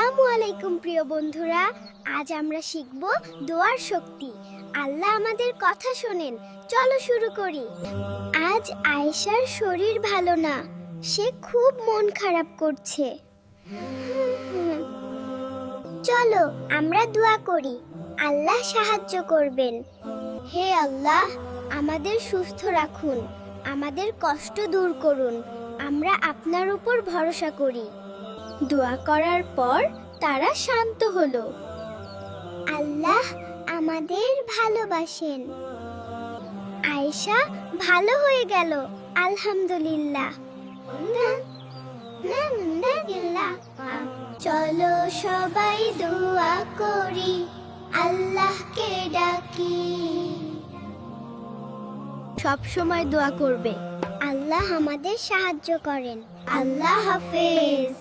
আসসালামু আলাইকুম প্রিয় বন্ধুরা, আজ আমরা শিখব দোয়ার শক্তি। আল্লাহ আমাদের কথা শোনেন। চলো শুরু করি। আজ আয়েশার শরীর ভালো না, সে খুব মন খারাপ করছে। চলো আমরা দোয়া করি, আল্লাহ সাহায্য করবেন। হে আল্লাহ, আমাদের সুস্থ রাখুন, আমাদের কষ্ট দূর করুন, আমরা আপনার উপর ভরসা করি। দোয়া করার পর তারা শান্ত হলো। আল্লাহ আমাদের ভালোবাসেন। আয়েশা ভালো হয়ে গেল, আলহামদুলিল্লাহ। চলো সবাই দোয়া করি, আল্লাহকে ডাকি। সব সময় দোয়া করবে, আল্লাহ আমাদের সাহায্য করেন। আল্লাহ হাফেজ।